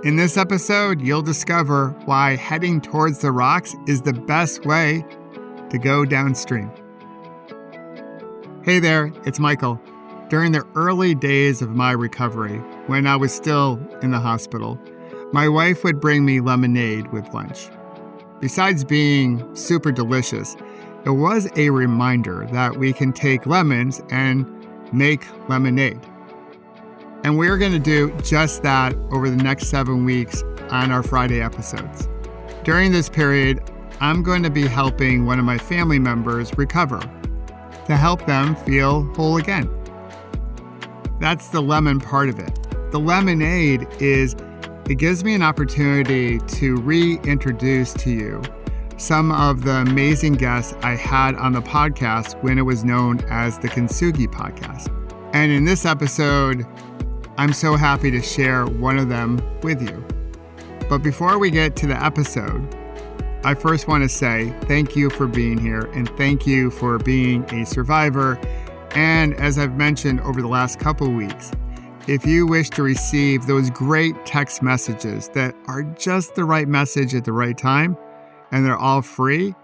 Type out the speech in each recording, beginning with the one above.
In this episode, you'll discover why heading towards the rocks is the best way to go downstream. Hey there, it's Michael. During the early days of my recovery, when I was still in the hospital, my wife would bring me lemonade with lunch. Besides being super delicious, it was a reminder that we can take lemons and make lemonade. And we're going to do just that over the next 7 weeks on our Friday episodes. During this period, I'm going to be helping one of my family members recover to help them feel whole again. That's the lemon part of it. The lemonade it gives me an opportunity to reintroduce to you some of the amazing guests I had on the podcast when it was known as the Kintsugi podcast. And in this episode, I'm so happy to share one of them with you. But before we get to the episode, I first want to say thank you for being here and thank you for being a survivor. And as I've mentioned over the last couple of weeks, if you wish to receive those great text messages that are just the right message at the right time, and they're all free,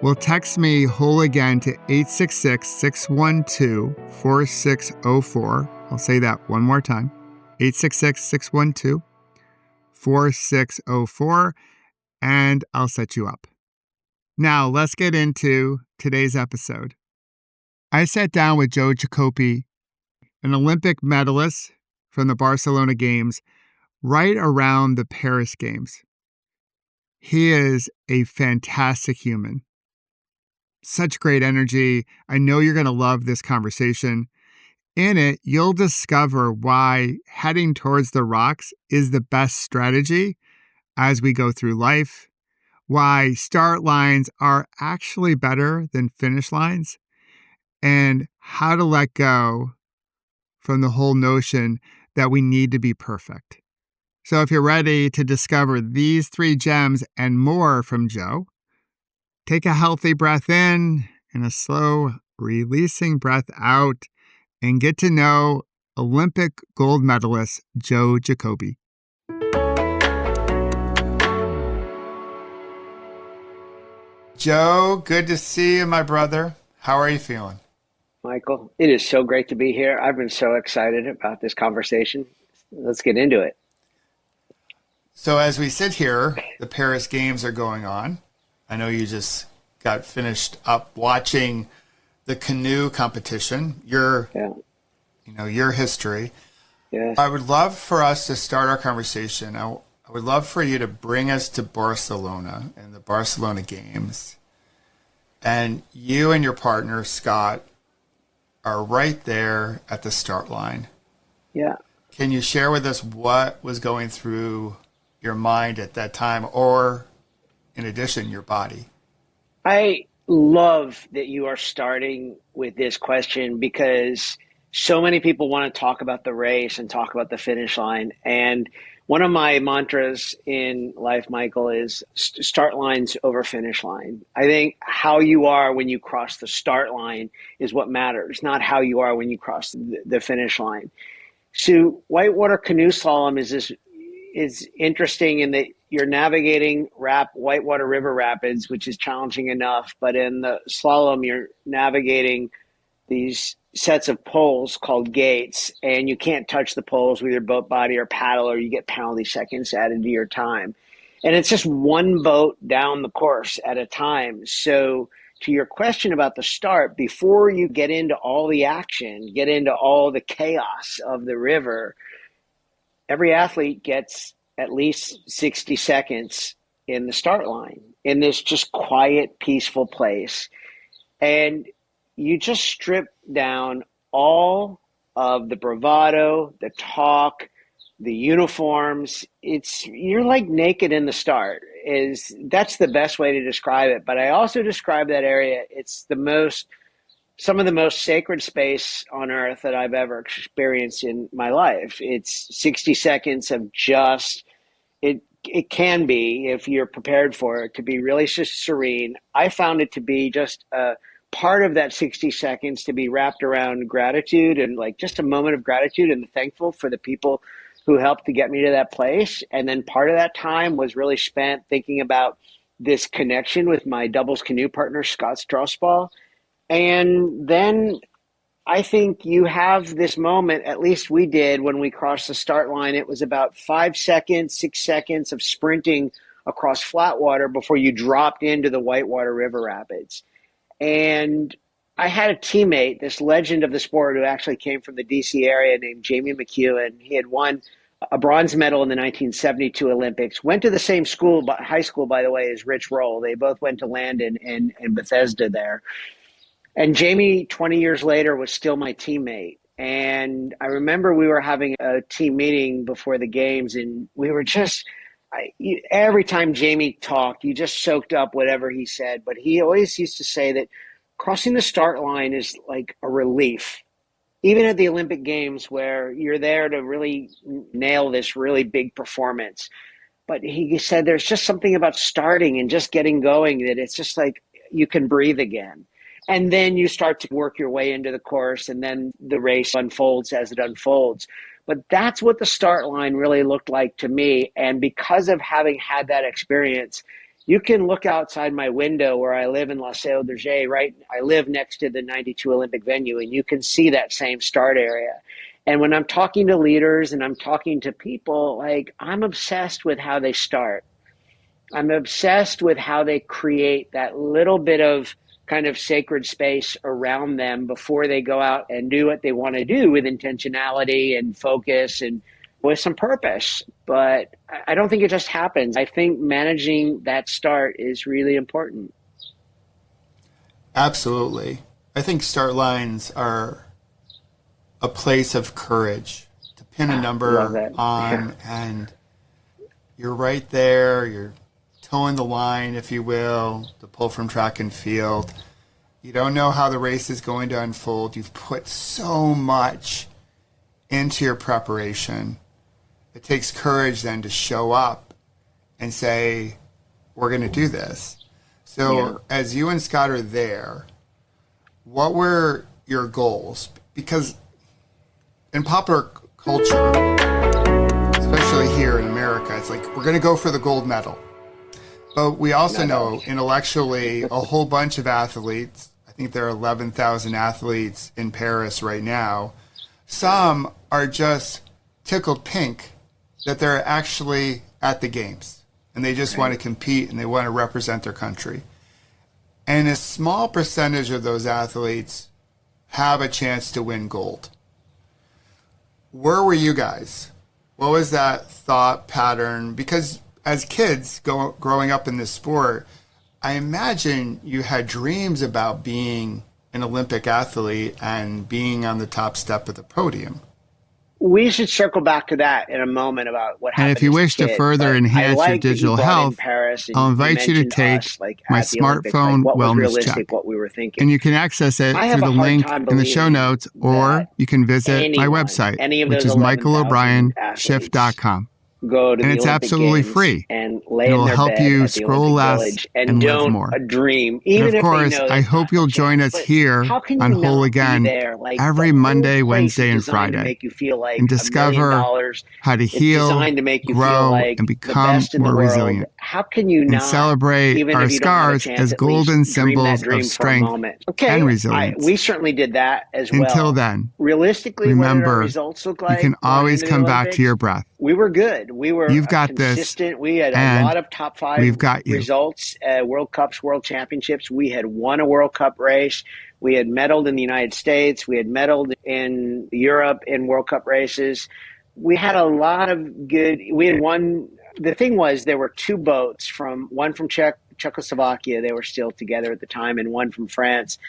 well, text me whole again to 866-612-4604. I'll say that one more time, 866-612-4604, and I'll set you up. Now, let's get into today's episode. I sat down with Jacobi, an Olympic medalist from the Barcelona Games, right around the Paris Games. He is a fantastic human. Such great energy. I know you're going to love this conversation. In it, you'll discover why heading towards the rocks is the best strategy as we go through life, why start lines are actually better than finish lines, and how to let go from the whole notion that we need to be perfect. So if you're ready to discover these 3 gems and more from Joe, take a healthy breath in and a slow releasing breath out and get to know Olympic gold medalist Joe Jacobi. Joe, good to see you, my brother. How are you feeling? Michael, it is so great to be here. I've been so excited about this conversation. Let's get into it. So as we sit here, the Paris Games are going on. I know you just got finished up watching the canoe competition, your history. Yes. I would love for us to start our conversation. I would love for you to bring us to Barcelona and the Barcelona Games. And you and your partner, Scott, are right there at the start line. Yeah. Can you share with us what was going through your mind at that time, or in addition, your body? I love that you are starting with this question because so many people want to talk about the race and talk about the finish line. And one of my mantras in life, Michael, is start lines over finish line. I think how you are when you cross the start line is what matters, not how you are when you cross the finish line. So whitewater canoe slalom is interesting in that you're navigating whitewater river rapids, which is challenging enough. But in the slalom, you're navigating these sets of poles called gates, and you can't touch the poles with your boat body or paddle, or you get penalty seconds added to your time. And it's just one boat down the course at a time. So to your question about the start, before you get into all the action, get into all the chaos of the river, every athlete gets at least 60 seconds in the start line in this just quiet, peaceful place. And you just strip down all of the bravado, the talk, the uniforms. You're like naked in the start. That's the best way to describe it. But I also describe that area. It's some of the most sacred space on earth that I've ever experienced in my life. It's 60 seconds of just it can be, if you're prepared for it, to be really just serene. I found it to be just a part of that 60 seconds to be wrapped around gratitude and like just a moment of gratitude and thankful for the people who helped to get me to that place. And then part of that time was really spent thinking about this connection with my doubles canoe partner, Scott Strausball. And then I think you have this moment, at least we did when we crossed the start line. It was about 5 seconds, 6 seconds of sprinting across flat water before you dropped into the whitewater river rapids. And I had a teammate, this legend of the sport who actually came from the DC area named Jamie McEwen. He had won a bronze medal in the 1972 Olympics, went to the same school, high school, by the way, as Rich Roll. They both went to Landon and Bethesda there. And Jamie, 20 years later, was still my teammate. And I remember we were having a team meeting before the games, and we were just, every time Jamie talked, you just soaked up whatever he said. But he always used to say that crossing the start line is like a relief. Even at the Olympic Games, where you're there to really nail this really big performance. But he said there's just something about starting and just getting going that it's just like you can breathe again. And then you start to work your way into the course, and then the race unfolds as it unfolds. But that's what the start line really looked like to me. And because of having had that experience, you can look outside my window where I live in La Seu d'Urgell, right? I live next to the 92 Olympic venue, and you can see that same start area. And when I'm talking to leaders and I'm talking to people, like, I'm obsessed with how they start. I'm obsessed with how they create that little bit of kind of sacred space around them before they go out and do what they want to do with intentionality and focus and with some purpose. But I don't think it just happens. I think managing that start is really important. Absolutely. I think start lines are a place of courage to pin a number on, and you're right there. You're toeing the line, if you will, to pull from track and field. You don't know how the race is going to unfold. You've put so much into your preparation. It takes courage then to show up and say, we're going to do this. So as you and Scott are there, what were your goals? Because in popular culture, especially here in America, it's like, we're going to go for the gold medal. But we also know intellectually a whole bunch of athletes, I think there are 11,000 athletes in Paris right now. Some are just tickled pink that they're actually at the games, and they just want to compete and they want to represent their country. And a small percentage of those athletes have a chance to win gold. Where were you guys? What was that thought pattern? Because as kids growing up in this sport, I imagine you had dreams about being an Olympic athlete and being on the top step of the podium. We should circle back to that in a moment about what happened. And if you wish to further enhance your digital health, I'll invite you to take my smartphone wellness check. What we were thinking. And you can access it through the link in the show notes, or you can visit my website, which is michaelobrienshift.com. Go to and it's absolutely free, and lay it in will their help bed you at the scroll Olympic less Village and live don't more. Dream. Even and of course, if they know I hope you'll join us here on Whole Again every Monday, Wednesday, and Friday, like and discover how to heal, grow, and become more resilient. How can you not and celebrate our scars as golden symbols of strength and resilience? We certainly did that as well. Until then, realistically, remember, what did our results look like? You can always come back to your breath. We were good. We were You've got consistent. This, we had a lot of top five results, World Cups, World Championships. We had won a World Cup race. We had medaled in the United States. We had medaled in Europe in World Cup races. We had a lot of good. We had won. The thing was, there were two boats, one from Czechoslovakia. They were still together at the time, and one from France.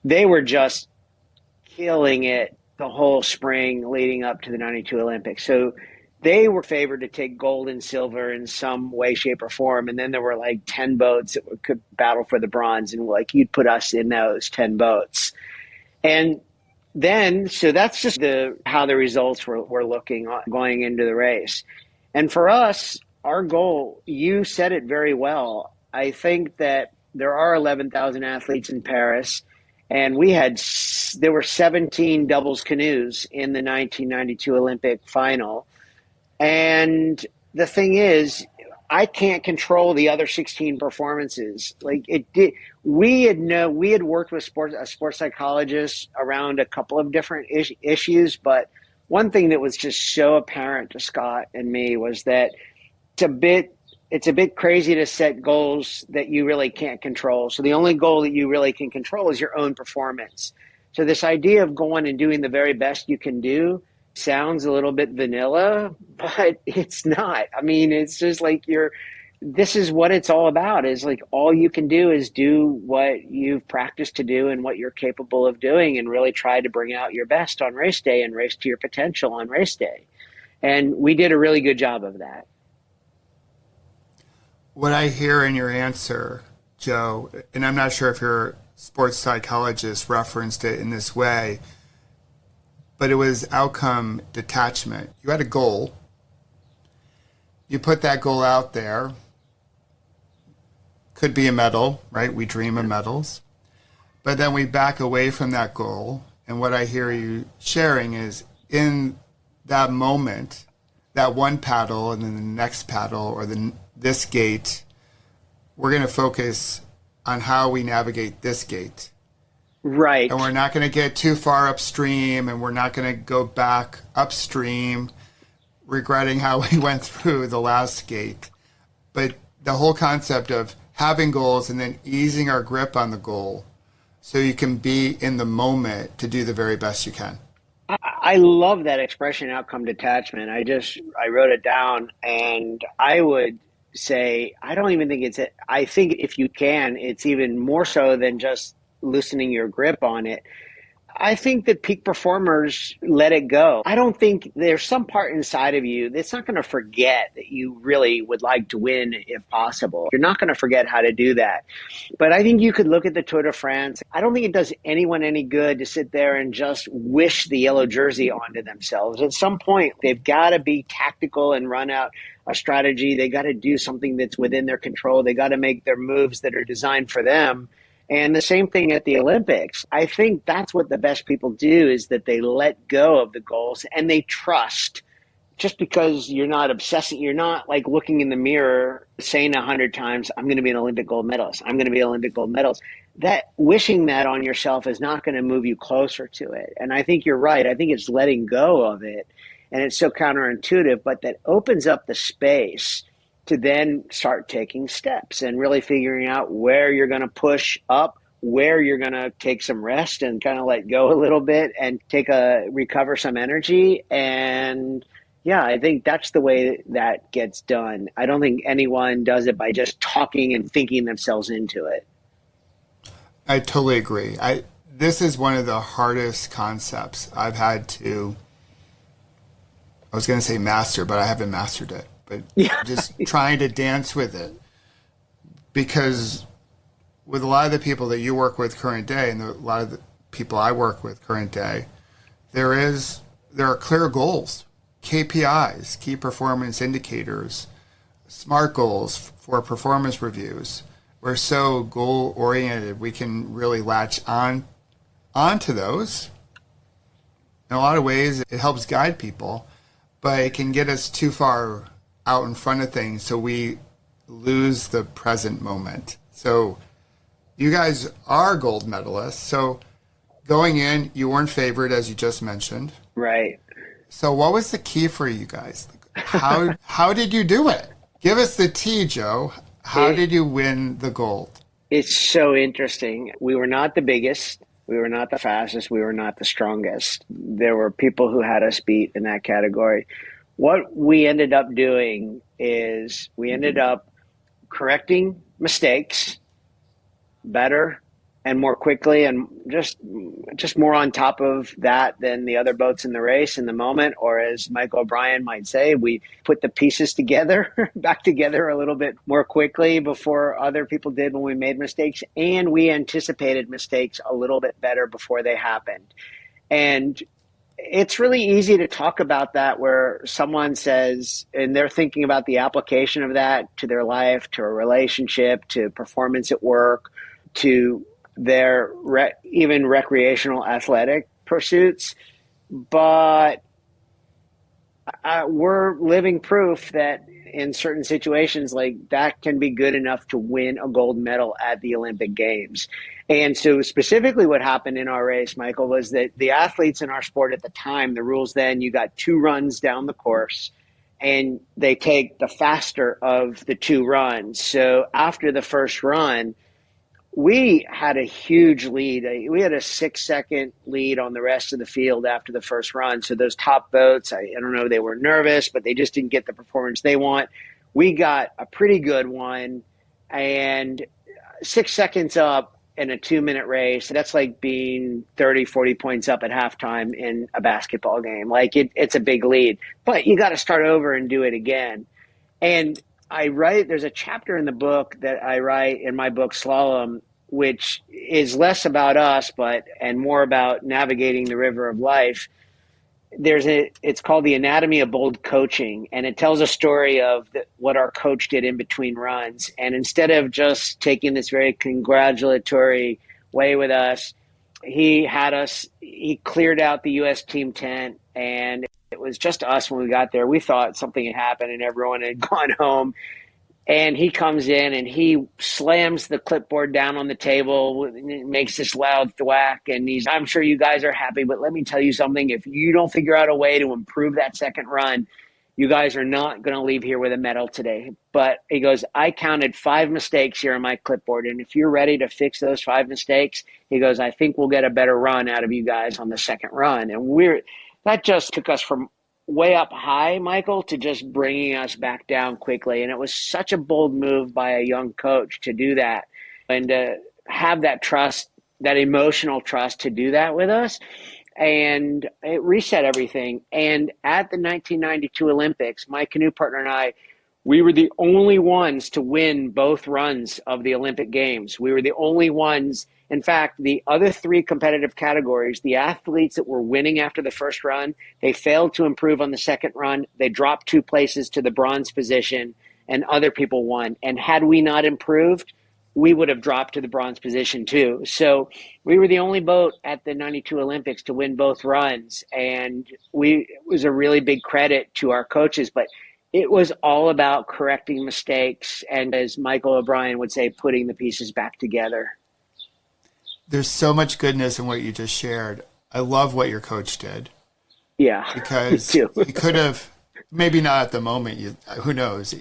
They were just killing it the whole spring leading up to the 92 Olympics. So they were favored to take gold and silver in some way, shape, or form. And then there were like 10 boats that could battle for the bronze. And like, you'd put us in those 10 boats. And then, so that's just how the results were looking going into the race. And for us, our goal, you said it very well. I think that there are 11,000 athletes in Paris. And there were 17 doubles canoes in the 1992 Olympic final. And the thing is, I can't control the other 16 performances. Like it did, we had worked with a sports psychologist around a couple of different issues, but one thing that was just so apparent to Scott and me was that it's a bit it's a bit crazy to set goals that you really can't control. So the only goal that you really can control is your own performance. So this idea of going and doing the very best you can do sounds a little bit vanilla, but it's not. I mean, it's just like this is what it's all about, is like all you can do is do what you've practiced to do and what you're capable of doing, and really try to bring out your best on race day and race to your potential on race day. And we did a really good job of that. What I hear in your answer, Joe, and I'm not sure if your sports psychologist referenced it in this way, but it was outcome detachment. You had a goal. You put that goal out there. Could be a medal, right? We dream of medals. But then we back away from that goal. And what I hear you sharing is in that moment, that one paddle and then the next paddle or this gate, we're going to focus on how we navigate this gate. Right. And we're not going to get too far upstream, and we're not going to go back upstream regretting how we went through the last gate. But the whole concept of having goals and then easing our grip on the goal so you can be in the moment to do the very best you can. I love that expression, outcome detachment. I wrote it down, and I would say, I don't even think I think if you can, it's even more so than just loosening your grip on it. I think that peak performers let it go. I don't think there's some part inside of you that's not going to forget that you really would like to win if possible. You're not going to forget how to do that. But I think you could look at the Tour de France. I don't think it does anyone any good to sit there and just wish the yellow jersey onto themselves. At some point, they've got to be tactical and run out a strategy. They got to do something that's within their control. They got to make their moves that are designed for them. And the same thing at the Olympics. I think that's what the best people do, is that they let go of the goals and they trust. Just because you're not obsessing, you're not like looking in the mirror saying 100 times, I'm going to be an Olympic gold medalist. I'm going to be an Olympic gold medalist. That wishing that on yourself is not going to move you closer to it. And I think you're right. I think it's letting go of it. And it's so counterintuitive, but that opens up the space to then start taking steps and really figuring out where you're going to push up, where you're going to take some rest and kind of let go a little bit and recover some energy. And yeah, I think that's the way that gets done. I don't think anyone does it by just talking and thinking themselves into it. I totally agree. This is one of the hardest concepts I've had to, I was going to say master, but I haven't mastered it. But just trying to dance with it. Because with a lot of the people that you work with current day and a lot of the people I work with current day, there are clear goals, KPIs, key performance indicators, SMART goals for performance reviews. We're so goal oriented, we can really latch onto those. In a lot of ways, it helps guide people, but it can get us too far out in front of things, so we lose the present moment. So you guys are gold medalists. So going in, you weren't favored, as you just mentioned. Right. So what was the key for you guys? How did you do it? Give us the tea, Joe. How did you win the gold? It's so interesting. We were not the biggest. We were not the fastest. We were not the strongest. There were people who had us beat in that category. What we ended up doing is we ended up correcting mistakes better and more quickly, and just more on top of that than the other boats in the race in the moment. Or as Mike O'Brien might say, we put the pieces together, back together a little bit more quickly before other people did when we made mistakes. And we anticipated mistakes a little bit better before they happened. And it's really easy to talk about that where someone says, and they're thinking about the application of that to their life, to a relationship, to performance at work, to their even recreational athletic pursuits. But we're living proof that in certain situations like that can be good enough to win a gold medal at the Olympic Games. And so specifically what happened in our race, Michael, was that the athletes in our sport at the time, the rules then, you got 2 runs down the course and they take the faster of the 2 runs. So after the first run, we had a huge lead. We had a 6-second lead on the rest of the field after the first run. So those top boats, I don't know, they were nervous, but they just didn't get the performance they want. We got a pretty good one, and 6 seconds up in a 2-minute race, that's like being 30, 40 points up at halftime in a basketball game. Like it's a big lead, but you got to start over and do it again. And there's a chapter in the book that I write in my book, Slalom, which is less about us, and more about navigating the river of life. It's called The Anatomy of Bold Coaching, and it tells a story of what our coach did in between runs. And instead of just taking this very congratulatory way with us, he cleared out the U.S. team tent, and it was just us when we got there. We thought something had happened and everyone had gone home. And he comes in and he slams the clipboard down on the table, makes this loud thwack, and I'm sure you guys are happy, but let me tell you something. If you don't figure out a way to improve that second run, you guys are not going to leave here with a medal today. But he goes, I counted 5 mistakes here on my clipboard, and if you're ready to fix those 5 mistakes, he goes, I think we'll get a better run out of you guys on the second run. And that just took us from way up high, Michael, to just bringing us back down quickly. And it was such a bold move by a young coach to do that and to have that trust, that emotional trust to do that with us. And it reset everything. And at the 1992 Olympics, my canoe partner and I, we were the only ones to win both runs of the Olympic Games. We were the only ones. In fact, the other 3 competitive categories, the athletes that were winning after the first run, they failed to improve on the second run. They dropped 2 places to the bronze position, and other people won. And had we not improved, we would have dropped to the bronze position too. So we were the only boat at the 92 Olympics to win both runs. And it was a really big credit to our coaches. But it was all about correcting mistakes and, as Michael O'Brien would say, putting the pieces back together. There's so much goodness in what you just shared. I love what your coach did. Yeah, because he could have, maybe not at the moment. Who knows?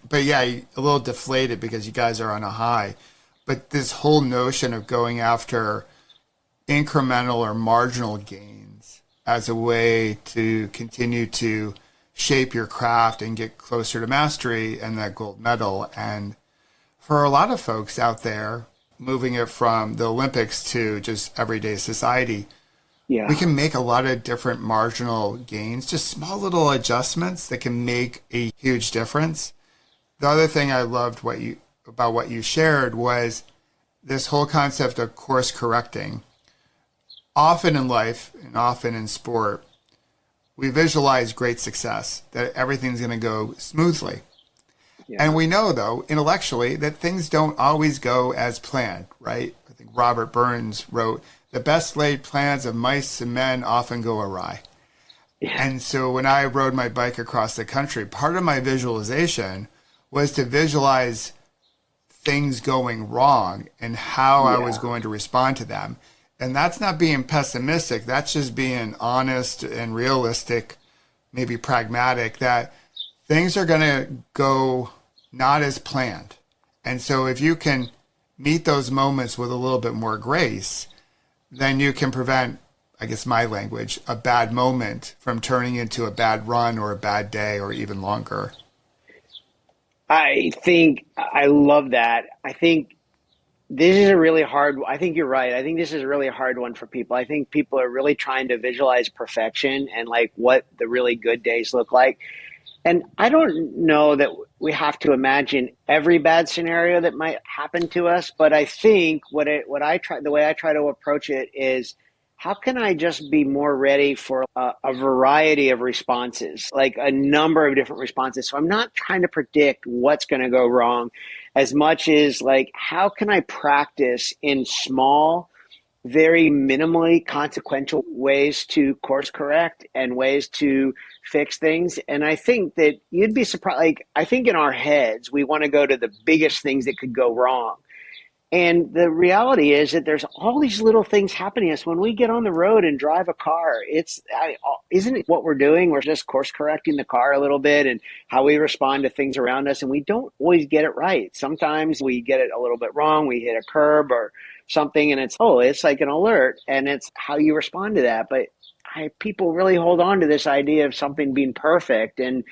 But yeah, a little deflated because you guys are on a high. But this whole notion of going after incremental or marginal gains as a way to continue to shape your craft and get closer to mastery and that gold medal. And for a lot of folks out there, moving it from the Olympics to just everyday society, we can make a lot of different marginal gains, just small little adjustments that can make a huge difference. The other thing I loved about what you shared was this whole concept of course correcting. Often in life and often in sport, we visualize great success, that everything's going to go smoothly. Yeah. And we know, though, intellectually, that things don't always go as planned, right? I think Robert Burns wrote, the best laid plans of mice and men often go awry. Yeah. And so when I rode my bike across the country, part of my visualization was to visualize things going wrong and how I was going to respond to them. And that's not being pessimistic. That's just being honest and realistic, maybe pragmatic, that things are going to go not as planned. And so if you can meet those moments with a little bit more grace, then you can prevent, I guess my language, a bad moment from turning into a bad run or a bad day or even longer. I love that. I think this is I think you're right. I think this is a really hard one for people. I think people are really trying to visualize perfection and like what the really good days look like. And I don't know that we have to imagine every bad scenario that might happen to us, but I think the way I try to approach it is, how can I just be more ready for a variety of responses, like a number of different responses? So I'm not trying to predict what's going to go wrong. as much as like, how can I practice in small, very minimally consequential ways to course correct and ways to fix things. And I think that you'd be surprised. Like, I think in our heads, we want to go to the biggest things that could go wrong. And the reality is that there's all these little things happening to us when we get on the road and drive a car. Isn't it what we're doing? We're just course correcting the car a little bit and how we respond to things around us. And we don't always get it right. Sometimes we get it a little bit wrong. We hit a curb or something and it's like an alert, and it's how you respond to that. But people really hold on to this idea of something being perfect. And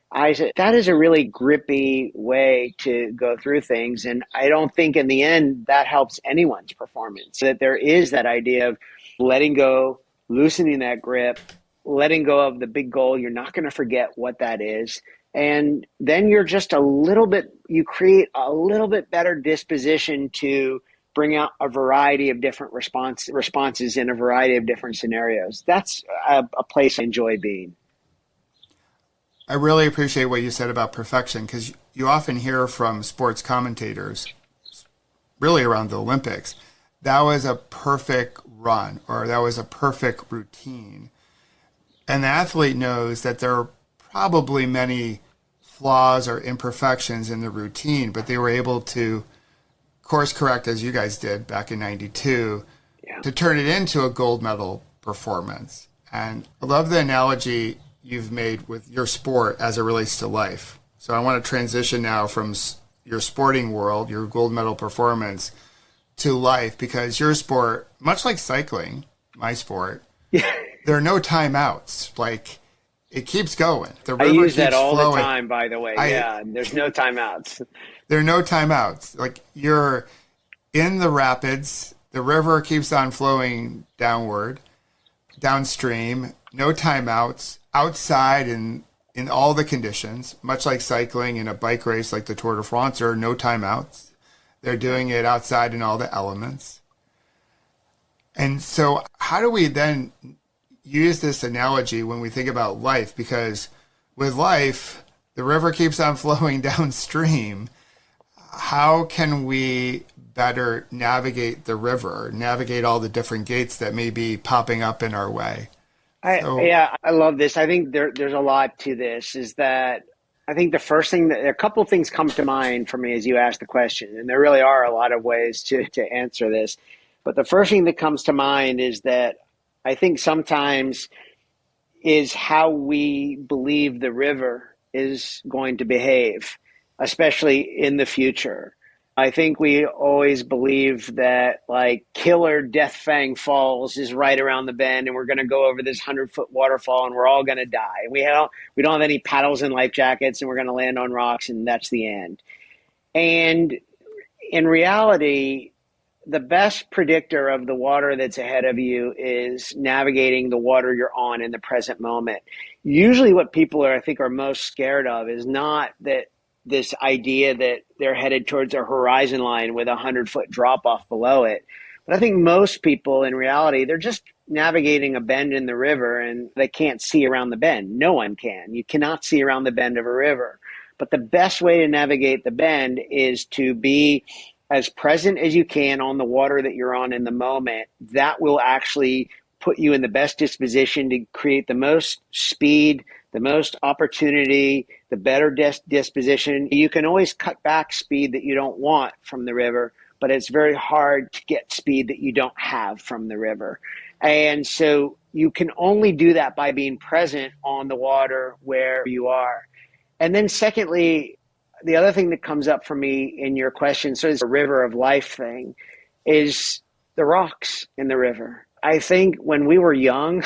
I said, that is a really grippy way to go through things. And I don't think in the end that helps anyone's performance. That there is that idea of letting go, loosening that grip, letting go of the big goal. You're not going to forget what that is. And then you're just you create a little bit better disposition to bring out a variety of different responses in a variety of different scenarios. That's a place I enjoy being. I really appreciate what you said about perfection, because you often hear from sports commentators, really around the Olympics, that was a perfect run or that was a perfect routine. And the athlete knows that there are probably many flaws or imperfections in the routine, but they were able to course correct, as you guys did back in 92, to turn it into a gold medal performance. And I love the analogy you've made with your sport as it relates to life. So I want to transition now from your sporting world, your gold medal performance, to life, because your sport, much like cycling, my sport, there are no timeouts. Like, it keeps going. The river I use that keeps all flowing. the time, by the way. There's no timeouts. There are no timeouts. Like, you're in the rapids, the river keeps on flowing downstream, no timeouts, outside in all the conditions, much like cycling in a bike race like the Tour de France, there are no timeouts. They're doing it outside in all the elements. And so how do we then use this analogy when we think about life? Because with life, the river keeps on flowing downstream. How can we better navigate the river, navigate all the different gates that may be popping up in our way? I love this. I think there's a lot to this. Is that I think the first thing a couple of things come to mind for me as you ask the question, and there really are a lot of ways to answer this. But the first thing that comes to mind is that I think sometimes is how we believe the river is going to behave, especially in the future. I think we always believe that like killer Death Fang Falls is right around the bend and we're going to go over this 100-foot waterfall and we're all going to die. We don't have any paddles and life jackets and we're going to land on rocks and that's the end. And in reality, the best predictor of the water that's ahead of you is navigating the water you're on in the present moment. Usually what people I think are most scared of is not that this idea that they're headed towards a horizon line with 100-foot drop off below it. But I think most people in reality, they're just navigating a bend in the river and they can't see around the bend. No one can. You cannot see around the bend of a river. But the best way to navigate the bend is to be as present as you can on the water that you're on in the moment. That will actually put you in the best disposition to create the most speed, the most opportunity, the better disposition. You can always cut back speed that you don't want from the river, but it's very hard to get speed that you don't have from the river. And so you can only do that by being present on the water where you are. And then secondly, the other thing that comes up for me in your question, so it's a river of life thing, is the rocks in the river. I think when we were young,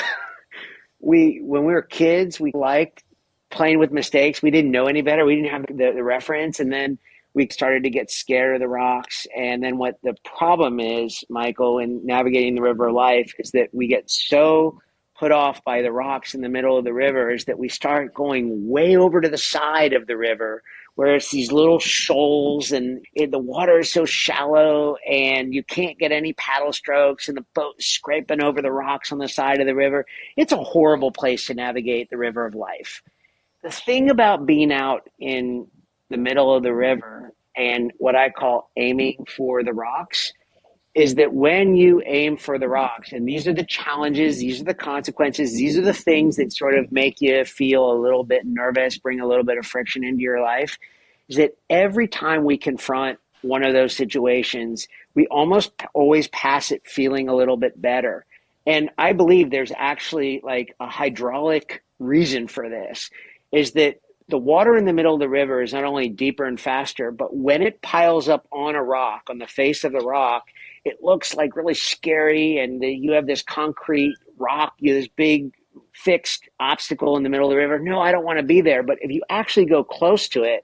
when we were kids, we liked playing with mistakes. We didn't know any better. We didn't have the reference. And then we started to get scared of the rocks. And then what the problem is, Michael, in navigating the river of life is that we get so put off by the rocks in the middle of the river is that we start going way over to the side of the river where it's these little shoals and the water is so shallow and you can't get any paddle strokes and the boat's scraping over the rocks on the side of the river. It's a horrible place to navigate the river of life. The thing about being out in the middle of the river and what I call aiming for the rocks is that when you aim for the rocks, and these are the challenges, these are the consequences, these are the things that sort of make you feel a little bit nervous, bring a little bit of friction into your life, is that every time we confront one of those situations, we almost always pass it feeling a little bit better. And I believe there's actually like a hydraulic reason for this, is that the water in the middle of the river is not only deeper and faster, but when it piles up on a rock, on the face of the rock, it looks like really scary. And you have this concrete rock, you have this big fixed obstacle in the middle of the river. No, I don't want to be there. But if you actually go close to it,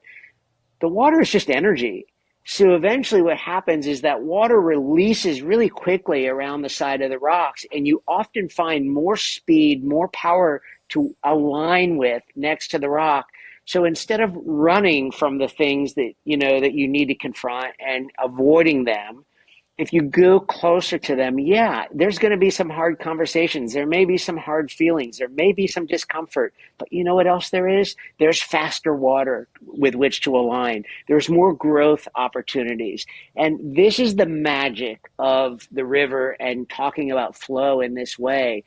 the water is just energy. So eventually what happens is that water releases really quickly around the side of the rocks, and you often find more speed, more power to align with next to the rock. So instead of running from the things that that you need to confront and avoiding them, if you go closer to them, yeah, there's going to be some hard conversations. There may be some hard feelings. There may be some discomfort. But you know what else there is? There's faster water with which to align. There's more growth opportunities. And this is the magic of the river and talking about flow in this way.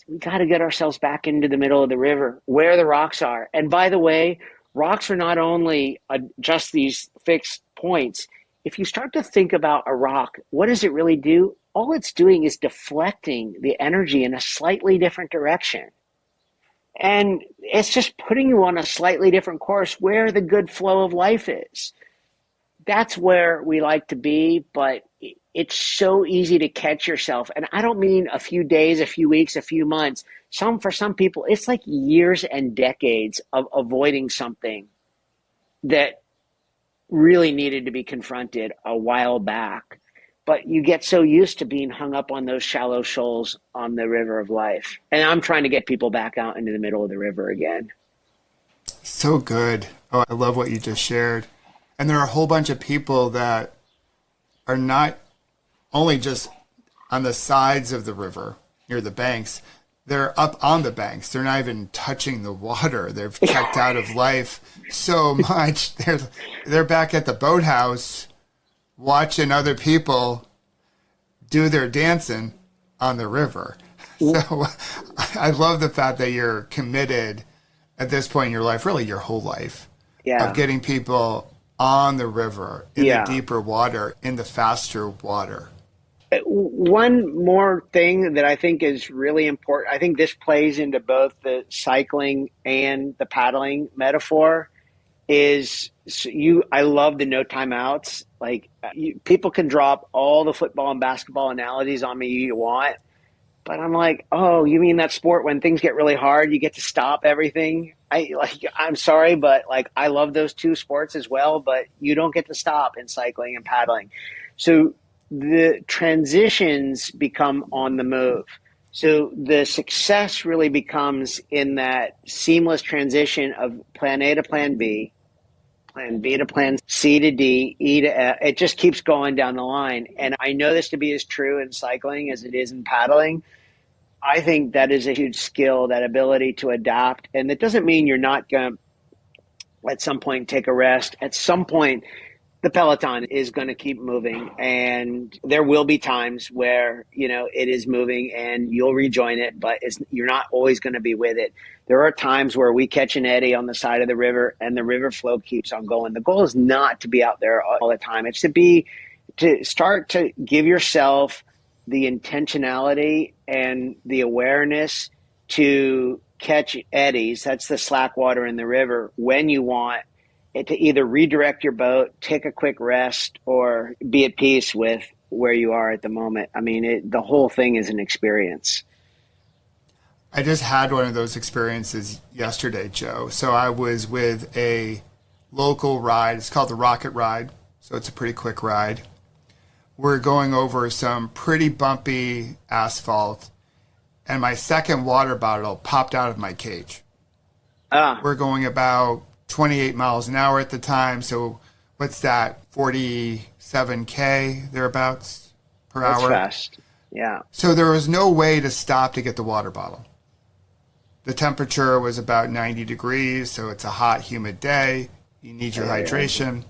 We got to get ourselves back into the middle of the river where the rocks are. And by the way, rocks are not only just these fixed points. If you start to think about a rock, what does it really do? All it's doing is deflecting the energy in a slightly different direction. And it's just putting you on a slightly different course where the good flow of life is. That's where we like to be, but it's so easy to catch yourself. And I don't mean a few days, a few weeks, a few months. For some people, it's like years and decades of avoiding something that really needed to be confronted a while back. But you get so used to being hung up on those shallow shoals on the river of life. And I'm trying to get people back out into the middle of the river again. So good. Oh, I love what you just shared. And there are a whole bunch of people that are not only just on the sides of the river, near the banks, they're up on the banks. They're not even touching the water. They've checked out of life so much. They're back at the boathouse watching other people do their dancing on the river. So I love the fact that you're committed at this point in your life, really your whole life, of getting people on the river, in the deeper water, in the faster water. One more thing that I think is really important, I think this plays into both the cycling and the paddling metaphor, is I love the no timeouts. Like people can drop all the football and basketball analogies on me you want, but I'm like, oh, you mean that sport when things get really hard, you get to stop everything? I'm sorry, but like I love those two sports as well, but you don't get to stop in cycling and paddling. So the transitions become on the move. So the success really becomes in that seamless transition of plan A to plan B to plan C to D, E to F. It just keeps going down the line. And I know this to be as true in cycling as it is in paddling. I think that is a huge skill, that ability to adapt. And that doesn't mean you're not going to, at some point, take a rest. At some point, the Peloton is going to keep moving, and there will be times where, it is moving and you'll rejoin it, but you're not always going to be with it. There are times where we catch an eddy on the side of the river and the river flow keeps on going. The goal is not to be out there all the time. It's to start to give yourself the intentionality and the awareness to catch eddies. That's the slack water in the river when you want it, to either redirect your boat, take a quick rest, or be at peace with where you are at the moment. I mean, the whole thing is an experience. I just had one of those experiences yesterday, Joe. So I was with a local ride. It's called the Rocket Ride. So it's a pretty quick ride. We're going over some pretty bumpy asphalt, and my second water bottle popped out of my cage. We're going about 28 miles an hour at the time. So what's that? 47K thereabouts per hour. That's fast. Yeah. So there was no way to stop to get the water bottle. The temperature was about 90 degrees. So it's a hot, humid day. You need your hydration.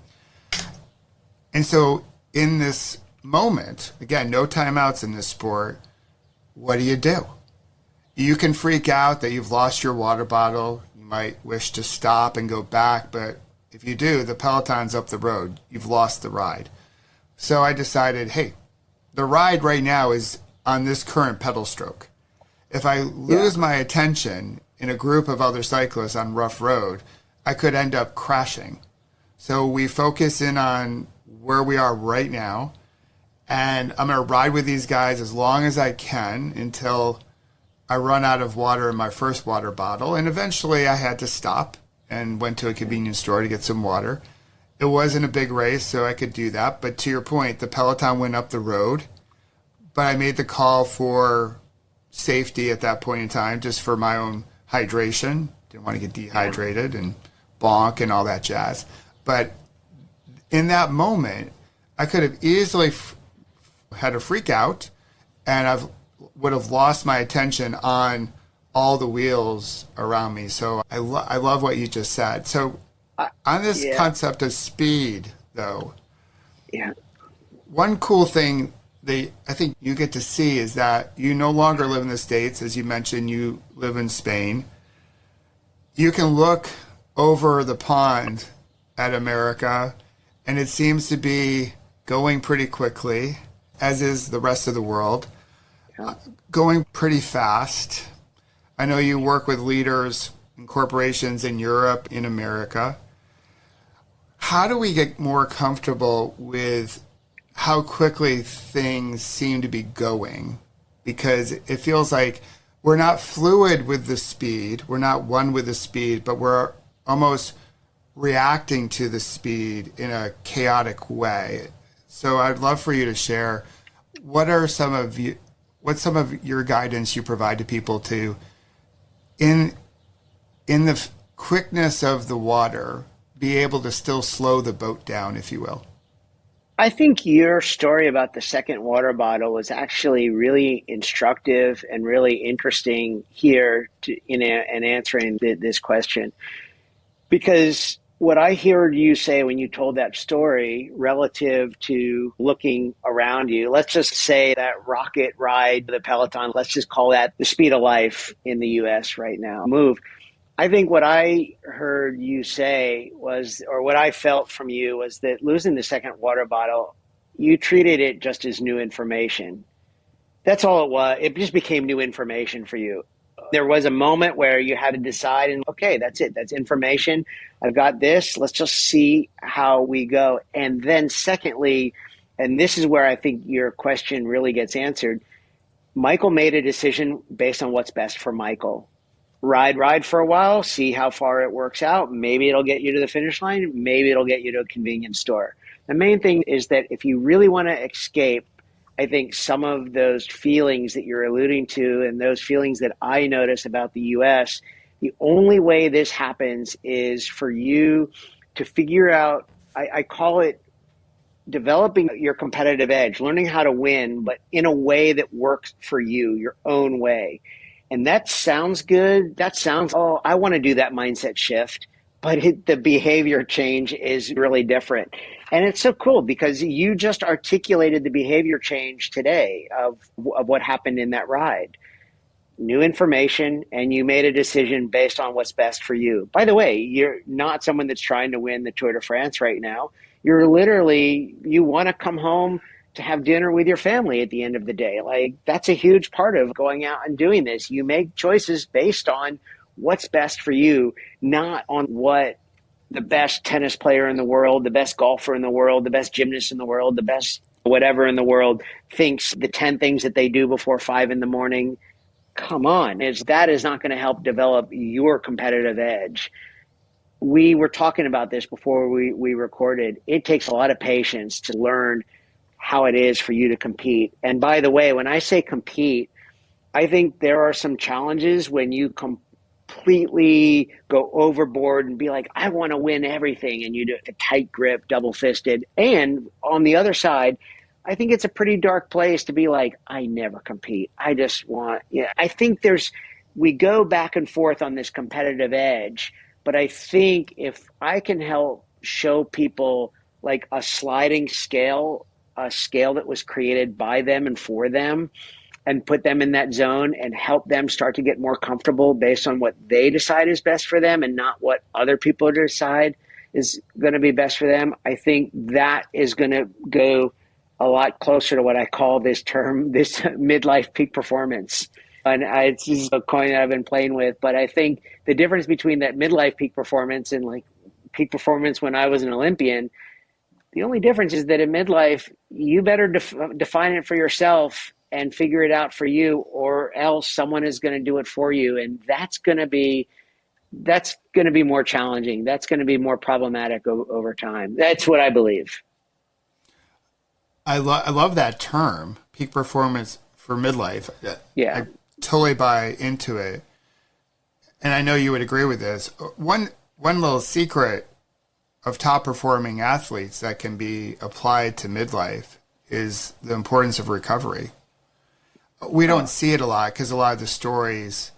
And so in this moment, again, no timeouts in this sport, what do? You can freak out that you've lost your water bottle. You might wish to stop and go back, but if you do, the Peloton's up the road. You've lost the ride. So I decided, hey, the ride right now is on this current pedal stroke. If I lose my attention in a group of other cyclists on rough road, I could end up crashing. So we focus in on where we are right now, and I'm going to ride with these guys as long as I can until I run out of water in my first water bottle. And eventually I had to stop and went to a convenience store to get some water. It wasn't a big race, so I could do that. But to your point, the Peloton went up the road, but I made the call for safety at that point in time, just for my own hydration. Didn't want to get dehydrated and bonk and all that jazz. But in that moment, I could have easily had a freak out, and I would have lost my attention on all the wheels around me. So I love what you just said. So on this concept of speed, though, one cool thing that I think you get to see is that you no longer live in the States. As you mentioned, you live in Spain. You can look over the pond at America, and it seems to be going pretty quickly, as is the rest of the world, going pretty fast. I know you work with leaders and corporations in Europe, in America. How do we get more comfortable with how quickly things seem to be going? Because it feels like we're not fluid with the speed, we're not one with the speed, but we're almost reacting to the speed in a chaotic way. So I'd love for you to share what's some of your guidance you provide to people to, in the quickness of the water, be able to still slow the boat down, if you will. I think your story about the second water bottle was actually really instructive and really interesting here in answering this question. Because what I heard you say when you told that story relative to looking around you, let's just say that rocket ride, the Peloton, let's just call that the speed of life in the US right now, move. I think what I heard you say was, or what I felt from you was that losing the second water bottle, you treated it just as new information. That's all it was. It just became new information for you. There was a moment where you had to decide, and okay, that's it. That's information. I've got this. Let's just see how we go. And then secondly, and this is where I think your question really gets answered, Michael made a decision based on what's best for Michael. Ride for a while, see how far it works out. Maybe it'll get you to the finish line. Maybe it'll get you to a convenience store. The main thing is that if you really want to escape, I think some of those feelings that you're alluding to and those feelings that I notice about the US, the only way this happens is for you to figure out, I call it developing your competitive edge, learning how to win, but in a way that works for you, your own way. And that sounds good. That sounds, oh, I want to do that mindset shift. But the behavior change is really different. And it's so cool because you just articulated the behavior change today of what happened in that ride. New information, and you made a decision based on what's best for you. By the way, you're not someone that's trying to win the Tour de France right now. You're literally, you want to come home to have dinner with your family at the end of the day. Like, that's a huge part of going out and doing this. You make choices based on what's best for you, not on what the best tennis player in the world, the best golfer in the world, the best gymnast in the world, the best whatever in the world thinks the 10 things that they do before 5 in the morning. Come on, that is not going to help develop your competitive edge. We were talking about this before we recorded. It takes a lot of patience to learn how it is for you to compete. And by the way, when I say compete, I think there are some challenges when you completely go overboard and be like, I want to win everything. And you do a tight grip, double fisted. And on the other side, I think it's a pretty dark place to be like, I never compete. I just want, I think we go back and forth on this competitive edge. But I think if I can help show people like a sliding scale, a scale that was created by them and for them, and put them in that zone and help them start to get more comfortable based on what they decide is best for them and not what other people decide is going to be best for them. I think that is going to go a lot closer to what I call this term, this midlife peak performance. And it's just a coin that I've been playing with. But I think the difference between that midlife peak performance and like peak performance when I was an Olympian, the only difference is that in midlife, you better define it for yourself and figure it out for you, or else someone is going to do it for you. And that's going to be more challenging. That's going to be more problematic over time. That's what I believe. I love that term, peak performance for midlife. Yeah. I totally buy into it. And I know you would agree with this. One little secret of top performing athletes that can be applied to midlife is the importance of recovery. We don't see it a lot because a lot of the stories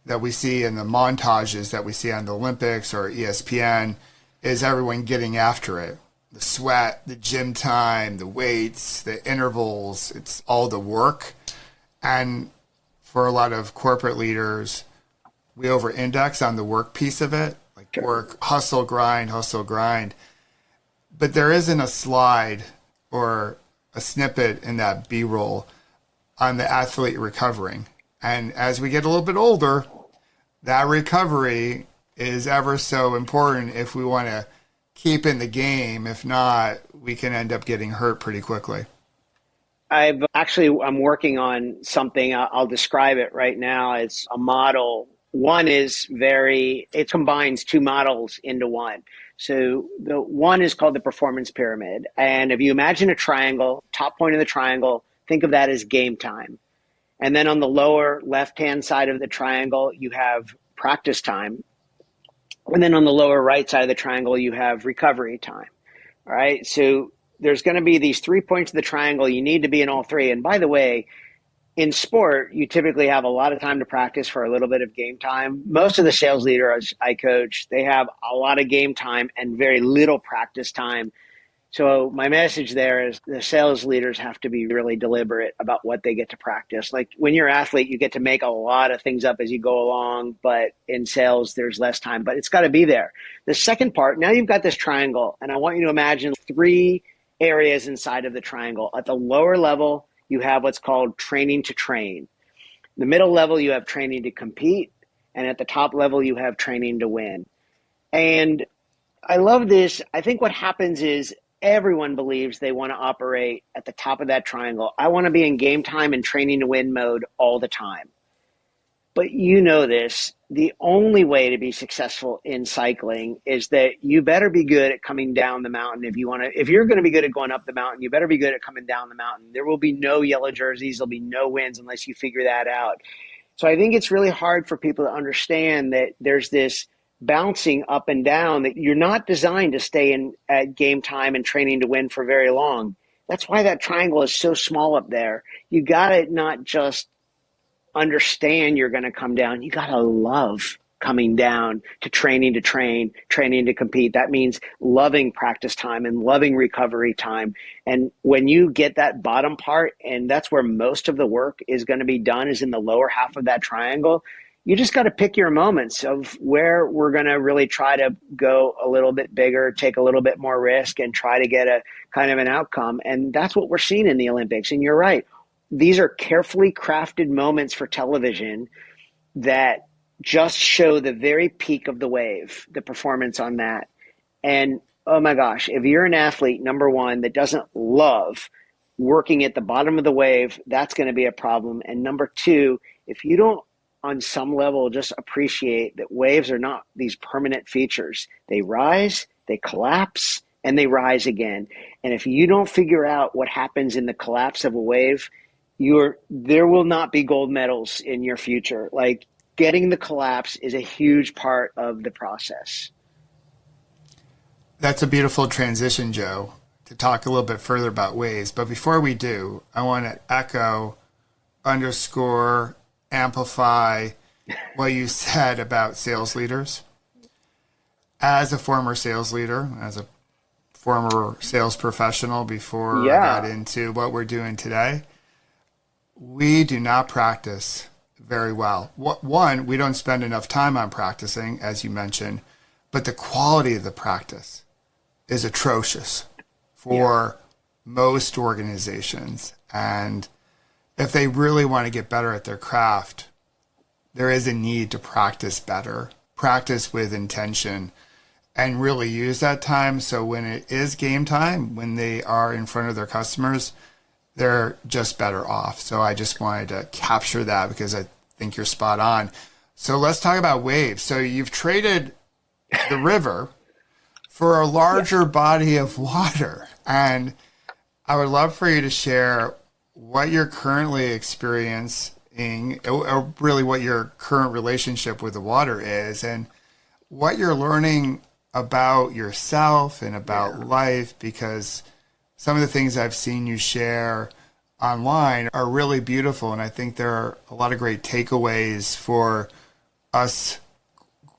that we see in the montages that we see on the Olympics or ESPN is everyone getting after it. The sweat, the gym time, the weights, the intervals, it's all the work. And for a lot of corporate leaders, we over-index on the work piece of it, like work, hustle, grind. But there isn't a slide or a snippet in that B-roll on the athlete recovering. And as we get a little bit older, that recovery is ever so important if we want to keep in the game. If not, we can end up getting hurt pretty quickly. I'm working on something. I'll describe it right now. It's a model. One is it combines two models into one. So the one is called the performance pyramid. And if you imagine a triangle, top point of the triangle, think of that as game time. And then on the lower left-hand side of the triangle, you have practice time. And then on the lower right side of the triangle, you have recovery time. All right. So there's going to be these 3 points of the triangle. You need to be in all three. And by the way, in sport, you typically have a lot of time to practice for a little bit of game time. Most of the sales leaders I coach, they have a lot of game time and very little practice time. So my message there is the sales leaders have to be really deliberate about what they get to practice. Like when you're an athlete, you get to make a lot of things up as you go along, but in sales, there's less time, but it's got to be there. The second part, now you've got this triangle, and I want you to imagine three areas inside of the triangle. At the lower level, you have what's called training to train. The middle level, you have training to compete. And at the top level, you have training to win. And I love this. I think what happens is everyone believes they want to operate at the top of that triangle. I want to be in game time and training to win mode all the time. But you know this, the only way to be successful in cycling is that you better be good at coming down the mountain. If you're going to be good at going up the mountain, you better be good at coming down the mountain. There will be no yellow jerseys. There'll be no wins unless you figure that out. So I think it's really hard for people to understand that there's this bouncing up and down, that you're not designed to stay in at game time and training to win for very long. That's why that triangle is so small up there. You got to not just understand you're going to come down. You got to love coming down to training to train, training to compete. That means loving practice time and loving recovery time. And when you get that bottom part, and that's where most of the work is going to be done, is in the lower half of that triangle, you just got to pick your moments of where we're going to really try to go a little bit bigger, take a little bit more risk, and try to get a kind of an outcome. And that's what we're seeing in the Olympics. And you're right. These are carefully crafted moments for television that just show the very peak of the wave, the performance on that. And oh my gosh, if you're an athlete, number one, that doesn't love working at the bottom of the wave, that's going to be a problem. And number two, if you don't on some level just appreciate that waves are not these permanent features, they rise, they collapse, and they rise again. And if you don't figure out what happens in the collapse of a wave, there will not be gold medals in your future. Like, getting the collapse is a huge part of the process. That's a beautiful transition, Joe, to talk a little bit further about waves. But before we do, I want to echo, underscore, amplify what you said about sales leaders. As a former sales leader, as a former sales professional before I got Yeah. into what we're doing today. We do not practice very well. One, we don't spend enough time on practicing, as you mentioned, but the quality of the practice is atrocious Yeah. for most organizations. And if they really want to get better at their craft, there is a need to practice better, practice with intention, and really use that time. So when it is game time, when they are in front of their customers, they're just better off. So I just wanted to capture that because I think you're spot on. So let's talk about waves. So you've traded the river for a larger body of water. And I would love for you to share what you're currently experiencing, or really what your current relationship with the water is, and what you're learning about yourself and about life, because some of the things I've seen you share online are really beautiful. And I think there are a lot of great takeaways for us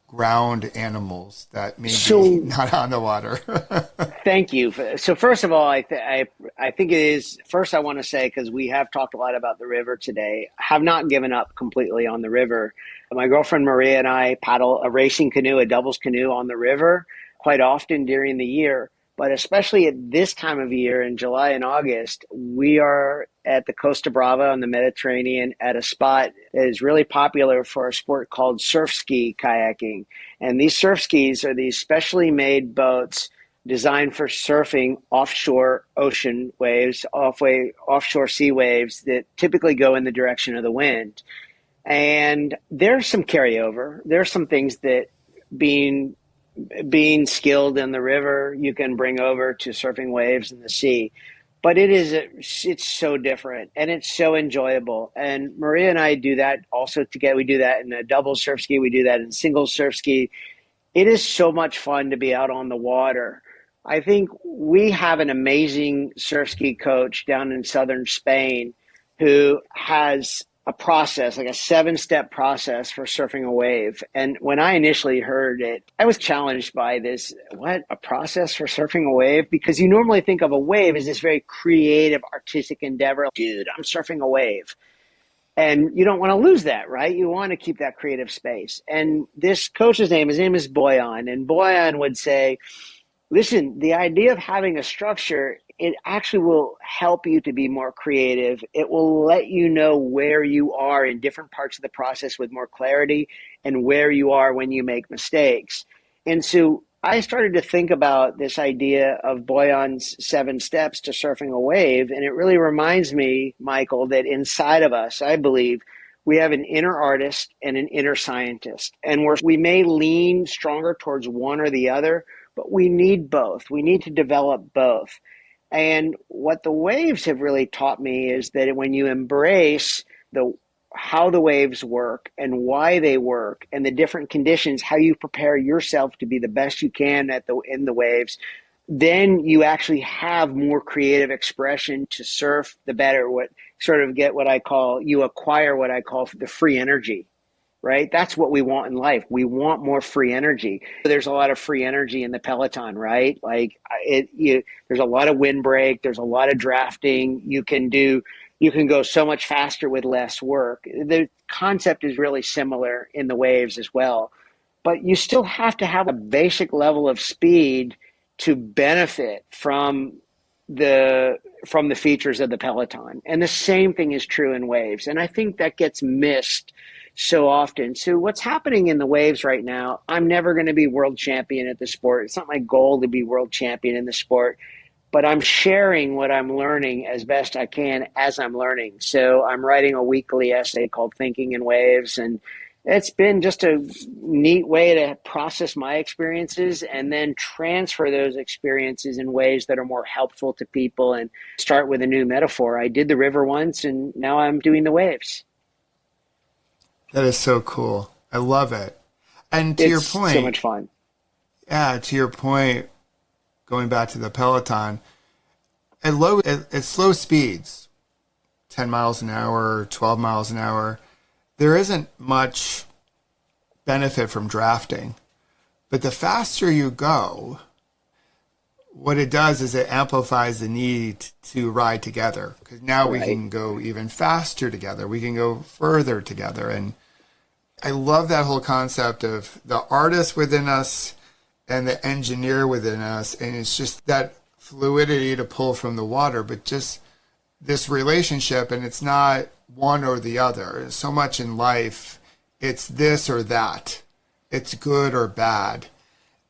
ground animals that may be So not on the water. thank you. So first of all, I think it is. First, I want to say, because we have talked a lot about the river today, have not given up completely on the river. My girlfriend Maria and I paddle a racing canoe, a doubles canoe on the river quite often during the year. But especially at this time of year in July and August, we are at the Costa Brava on the Mediterranean at a spot that is really popular for a sport called surf ski kayaking. And these surf skis are these specially made boats designed for surfing offshore ocean waves, offshore sea waves that typically go in the direction of the wind. And there's some carryover. There's some things that being being skilled in the river you can bring over to surfing waves in the sea. But it's so different and it's so enjoyable. And Maria and I do that also together. We do that in a double surf ski. We do that in single surf ski. It is so much fun to be out on the water. I think we have an amazing surf ski coach down in southern Spain who has a process, like a 7-step process for surfing a wave. And when I initially heard it, I was challenged by this, what, a process for surfing a wave? Because you normally think of a wave as this very creative, artistic endeavor. Dude, I'm surfing a wave. And you don't want to lose that, right? You want to keep that creative space. And this coach's his name is Boyan. And Boyan would say, listen, the idea of having a structure, it actually will help you to be more creative. It will let you know where you are in different parts of the process with more clarity and where you are when you make mistakes. And so I started to think about this idea of Boyan's 7 steps to surfing a wave. And it really reminds me, Michael, that inside of us, I believe, we have an inner artist and an inner scientist. And we may lean stronger towards one or the other, but we need both. We need to develop both. And what the waves have really taught me is that when you embrace how the waves work and why they work and the different conditions, how you prepare yourself to be the best you can in the waves, then you actually have more creative expression to surf the better. You acquire what I call the free energy. Right? That's what we want in life. We want more free energy. There's a lot of free energy in the Peloton, right? There's a lot of windbreak. There's a lot of drafting. You can go so much faster with less work. The concept is really similar in the waves as well, but you still have to have a basic level of speed to benefit from the features of the Peloton. And the same thing is true in waves. And I think that gets missed so often. So what's happening in the waves right now, I'm never going to be world champion at the sport. It's not my goal to be world champion in the sport, but I'm sharing what I'm learning as best I can as I'm learning. So I'm writing a weekly essay called Thinking in Waves, and it's been just a neat way to process my experiences and then transfer those experiences in ways that are more helpful to people and start with a new metaphor. I did the river once, and now I'm doing the waves. That is so cool. I love it. And to your It's so point, much fun. yeah, to your point, going back to the Peloton, at slow speeds, 10 miles an hour, 12 miles an hour, there isn't much benefit from drafting. But the faster you go, what it does is it amplifies the need to ride together, because now we Right. can go even faster together. We can go further together. And I love that whole concept of the artist within us and the engineer within us. And it's just that fluidity to pull from the water, but just this relationship. And it's not one or the other. So much in life, it's this or that. It's good or bad.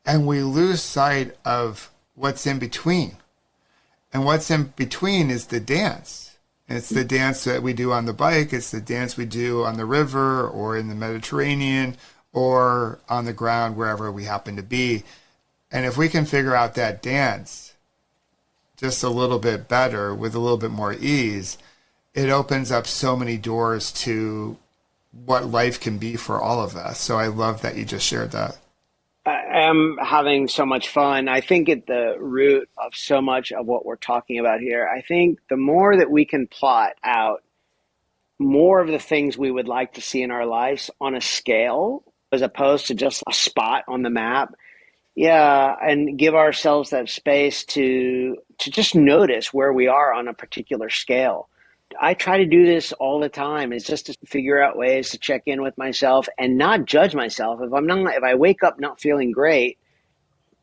And we lose sight of what's in between. And what's in between is the dance. It's the dance that we do on the bike. It's the dance we do on the river or in the Mediterranean or on the ground, wherever we happen to be. And if we can figure out that dance just a little bit better with a little bit more ease, it opens up so many doors to what life can be for all of us. So I love that you just shared that. I am having so much fun. I think at the root of so much of what we're talking about here, I think the more that we can plot out more of the things we would like to see in our lives on a scale, as opposed to just a spot on the map, yeah, and give ourselves that space to just notice where we are on a particular scale. I try to do this all the time, is just to figure out ways to check in with myself and not judge myself. If I wake up not feeling great,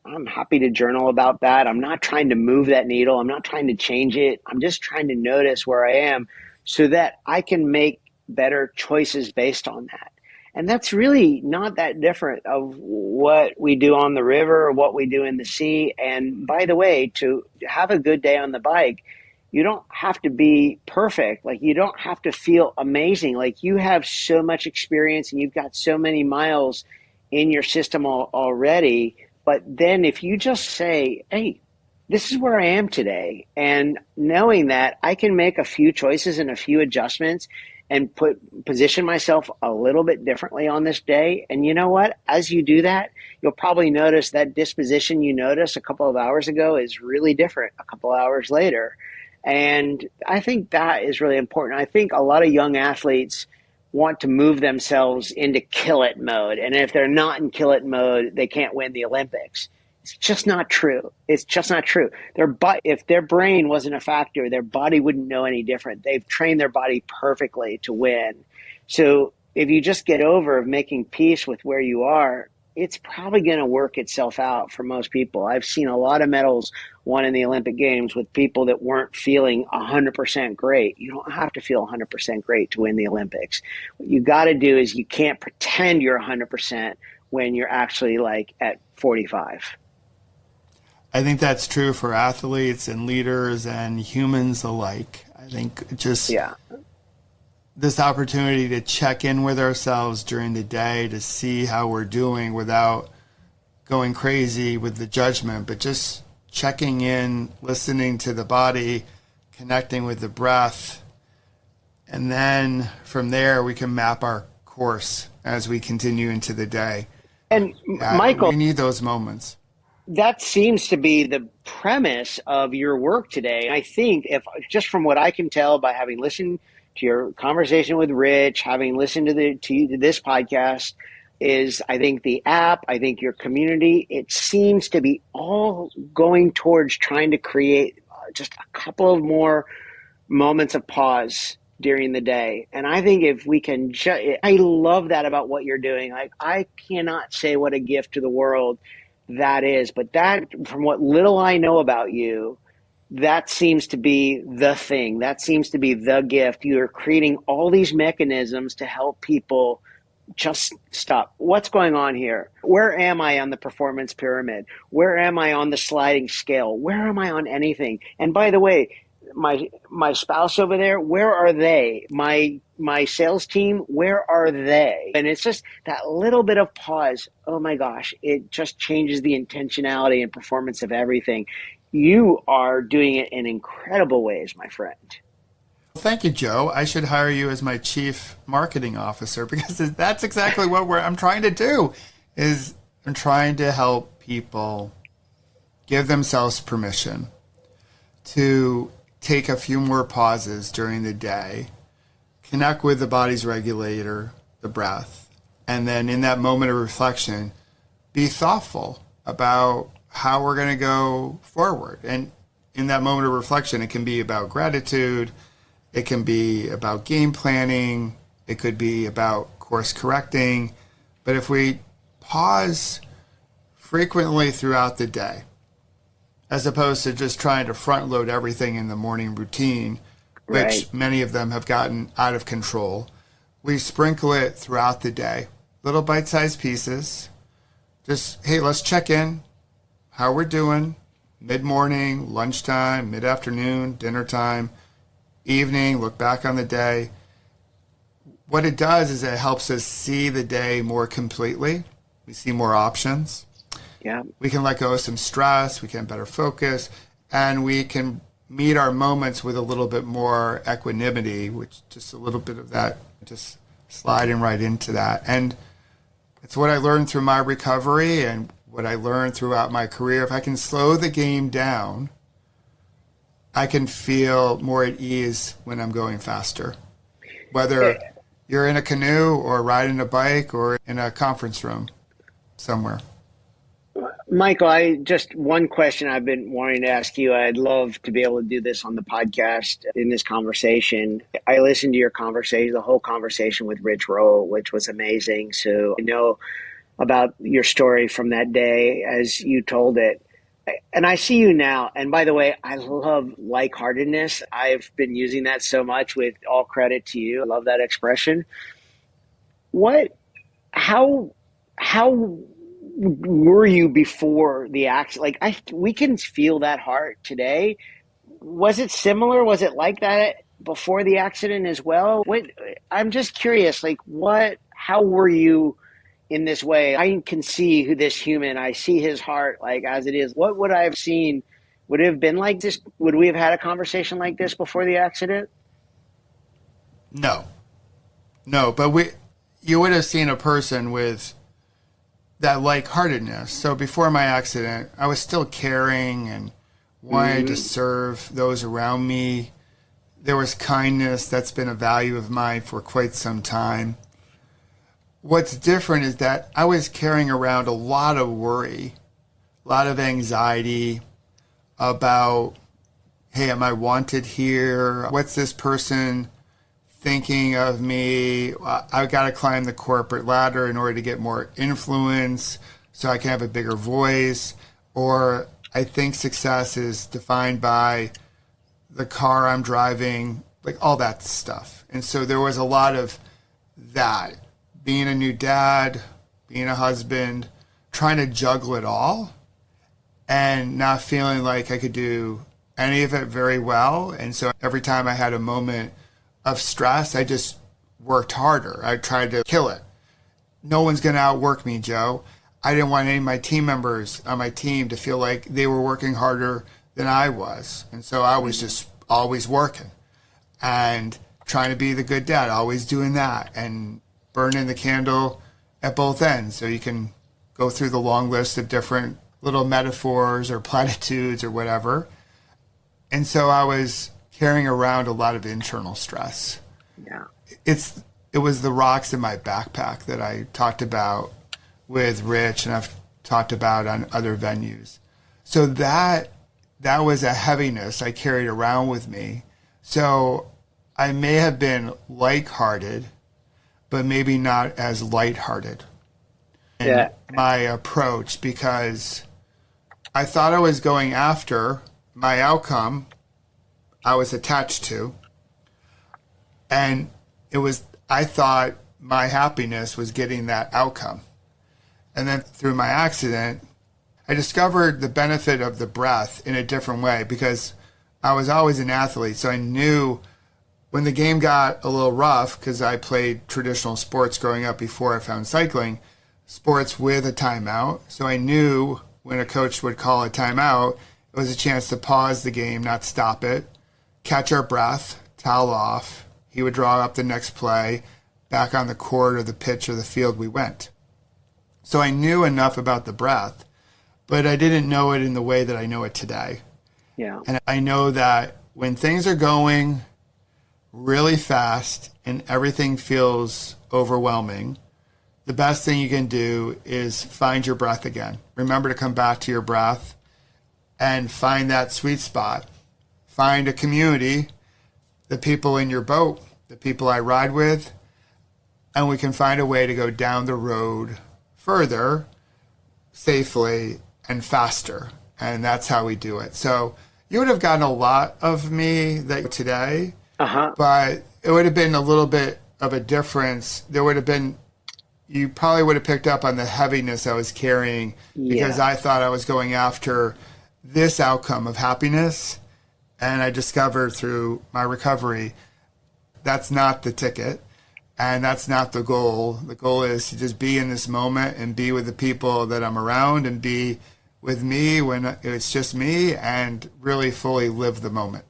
I'm happy to journal about that. I'm not trying to move that needle. I'm not trying to change it. I'm just trying to notice where I am so that I can make better choices based on that. And that's really not that different of what we do on the river or what we do in the sea. And by the way, to have a good day on the bike, you don't have to be perfect. Like, you don't have to feel amazing. Like, you have so much experience and you've got so many miles in your system already. But then if you just say, hey, this is where I am today, and knowing that I can make a few choices and a few adjustments and position myself a little bit differently on this day. And you know what? As you do that, you'll probably notice that disposition you noticed a couple of hours ago is really different a couple of hours later. And I think that is really important. I think a lot of young athletes want to move themselves into kill it mode. And if they're not in kill it mode, they can't win the Olympics. It's just not true. It's just not true. If their brain wasn't a factor, their body wouldn't know any different. They've trained their body perfectly to win. So if you just get over making peace with where you are, it's probably going to work itself out for most people. I've seen a lot of medals won in the Olympic Games with people that weren't feeling 100% great. You don't have to feel 100% great to win the Olympics. What you got to do is you can't pretend you're 100% when you're actually like at 45. I think that's true for athletes and leaders and humans alike. I think just this opportunity to check in with ourselves during the day to see how we're doing without going crazy with the judgment, but just checking in, listening to the body, connecting with the breath. And then from there, we can map our course as we continue into the day. And Michael, we need those moments. That seems to be the premise of your work today. I think, if just from what I can tell by having listened to your conversation with Rich, having listened to this podcast, is I think the app, I think your community, it seems to be all going towards trying to create just a couple of more moments of pause during the day. And I think if we can, I love that about what you're doing. Like, I cannot say what a gift to the world that is, but that, from what little I know about you, that seems to be the thing. That seems to be the gift. You're creating all these mechanisms to help people just stop. What's going on here? Where am I on the performance pyramid? Where am I on the sliding scale? Where am I on anything? And by the way, my spouse over there, where are they? My sales team, where are they? And it's just that little bit of pause. Oh my gosh, it just changes the intentionality and performance of everything. You are doing it in incredible ways, my friend. Thank you, Joe. I should hire you as my chief marketing officer, because that's exactly what I'm trying to do. I'm trying to help people give themselves permission to take a few more pauses during the day, connect with the body's regulator, the breath, and then in that moment of reflection, be thoughtful about how we're going to go forward. And in that moment of reflection, it can be about gratitude. It can be about game planning. It could be about course correcting. But if we pause frequently throughout the day, as opposed to just trying to front load everything in the morning routine, which Right. many of them have gotten out of control, we sprinkle it throughout the day. Little bite-sized pieces. Just, hey, let's check in, how we're doing, mid-morning, lunchtime, mid-afternoon, dinner time, evening, look back on the day. What it does is it helps us see the day more completely. We see more options. Yeah. We can let go of some stress. We can better focus. And we can meet our moments with a little bit more equanimity, which just a little bit of that, just sliding right into that. And it's what I learned through my recovery and what I learned throughout my career. If I can slow the game down, I can feel more at ease when I'm going faster. Whether you're in a canoe or riding a bike or in a conference room somewhere. Michael, I just one question I've been wanting to ask you. I'd love to be able to do this on the podcast in this conversation. I listened to your conversation, the whole conversation with Rich Roll, which was amazing. So I know about your story from that day as you told it. And I see you now. And by the way, I love like-heartedness. I've been using that so much, with all credit to you. I love that expression. What, how were you before the accident? Like, we can feel that heart today. Was it similar? Was it like that before the accident as well? I'm just curious, like, how were you in this way? I can see who this human, I see his heart, like, as it is. What would I have seen? Would it have been like this? Would we have had a conversation like this before the accident? No, no, but you would have seen a person with that like-heartedness. So before my accident, I was still caring and wanted to serve those around me. There was kindness. That's been a value of mine for quite some time. What's different is that I was carrying around a lot of worry, a lot of anxiety about, hey, am I wanted here? What's this person thinking of me? I've got to climb the corporate ladder in order to get more influence so I can have a bigger voice. Or I think success is defined by the car I'm driving, like all that stuff. And so there was a lot of that. Being a new dad, being a husband, trying to juggle it all and not feeling like I could do any of it very well. And so every time I had a moment of stress, I just worked harder. I tried to kill it. No one's going to outwork me, Joe. I didn't want any of my team members on my team to feel like they were working harder than I was. And so I was just always working and trying to be the good dad, always doing that and burning the candle at both ends. So you can go through the long list of different little metaphors or platitudes or whatever. And so I was carrying around a lot of internal stress. Yeah. It was the rocks in my backpack that I talked about with Rich and I've talked about on other venues. So that was a heaviness I carried around with me. So I may have been like-hearted, but maybe not as light-hearted in my approach, because I thought I was going after my outcome I was attached to. And I thought my happiness was getting that outcome. And then through my accident, I discovered the benefit of the breath in a different way, because I was always an athlete. So I knew when the game got a little rough, because I played traditional sports growing up before I found cycling, sports with a timeout. So I knew when a coach would call a timeout, it was a chance to pause the game, not stop it, catch our breath, towel off. He would draw up the next play. Back on the court or the pitch or the field we went. So I knew enough about the breath, but I didn't know it in the way that I know it today. Yeah. And I know that when things are going really fast and everything feels overwhelming, the best thing you can do is find your breath again. Remember to come back to your breath and find that sweet spot. Find a community, the people in your boat, the people I ride with, and we can find a way to go down the road further, safely, and faster. And that's how we do it. So you would have gotten a lot of me today, but it would have been a little bit of a difference. You probably would have picked up on the heaviness I was carrying because I thought I was going after this outcome of happiness. And I discovered through my recovery, that's not the ticket and that's not the goal. The goal is to just be in this moment and be with the people that I'm around and be with me when it's just me and really fully live the moment.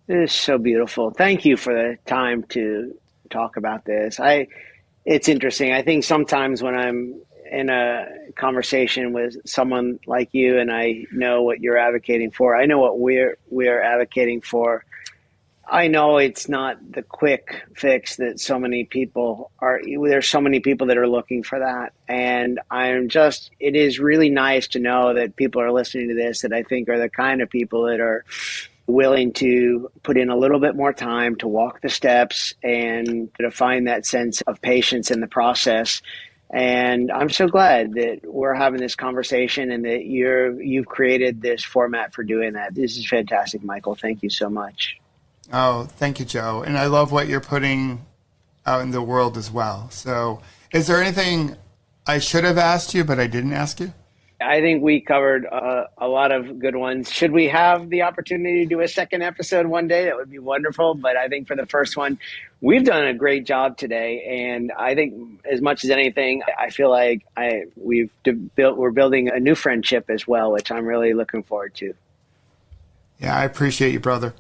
It is so beautiful. Thank you for the time to talk about this. It's interesting. I think sometimes when I'm in a conversation with someone like you and I know what you're advocating for, I know what we're advocating for. I know it's not the quick fix that so many people are. There's so many people that are looking for that. And it is really nice to know that people are listening to this that I think are the kind of people that are willing to put in a little bit more time to walk the steps and to find that sense of patience in the process. And I'm so glad that we're having this conversation and that you've created this format for doing that. This is fantastic, Michael. Thank you so much. Oh, thank you, Joe. And I love what you're putting out in the world as well. So is there anything I should have asked you, but I didn't ask you? I think we covered a lot of good ones. Should we have the opportunity to do a second episode one day? That would be wonderful. But I think for the first one, we've done a great job today. And I think as much as anything, I feel like we're building a new friendship as well, which I'm really looking forward to. Yeah, I appreciate you, brother.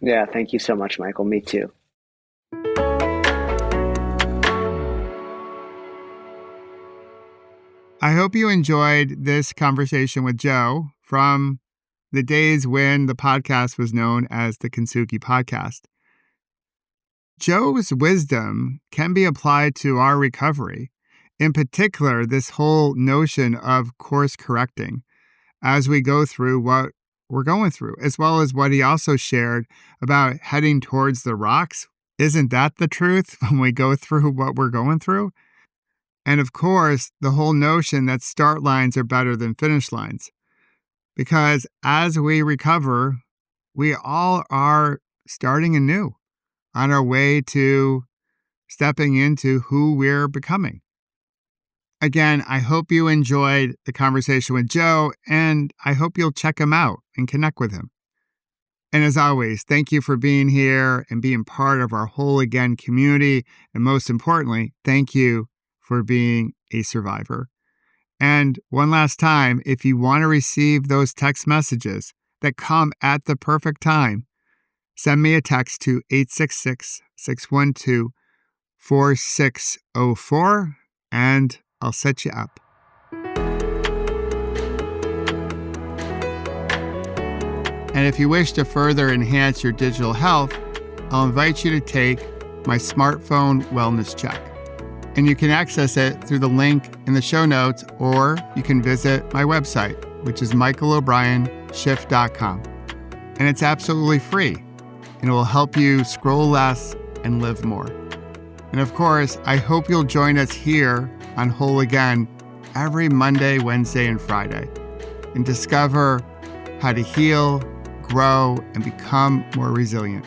Yeah, thank you so much, Michael. Me too. I hope you enjoyed this conversation with Joe from the days when the podcast was known as the Kensuke Podcast. Joe's wisdom can be applied to our recovery, in particular, this whole notion of course correcting as we go through what we're going through, as well as what he also shared about heading towards the rocks. Isn't that the truth when we go through what we're going through? And of course, the whole notion that start lines are better than finish lines. Because as we recover, we all are starting anew on our way to stepping into who we're becoming. Again, I hope you enjoyed the conversation with Joe, and I hope you'll check him out and connect with him. And as always, thank you for being here and being part of our Whole Again community. And most importantly, thank you for being a survivor. And one last time, if you want to receive those text messages that come at the perfect time, send me a text to 866-612-4604 and I'll set you up. And if you wish to further enhance your digital health, I'll invite you to take my smartphone wellness check. And you can access it through the link in the show notes, or you can visit my website, which is michaelobrienshift.com. And it's absolutely free, and it will help you scroll less and live more. And of course, I hope you'll join us here on Whole Again every Monday, Wednesday, and Friday, and discover how to heal, grow, and become more resilient,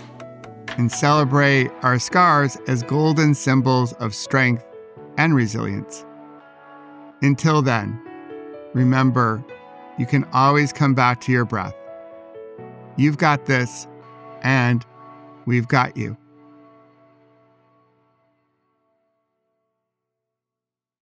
and celebrate our scars as golden symbols of strength and resilience. Until then, remember, you can always come back to your breath. You've got this, and we've got you.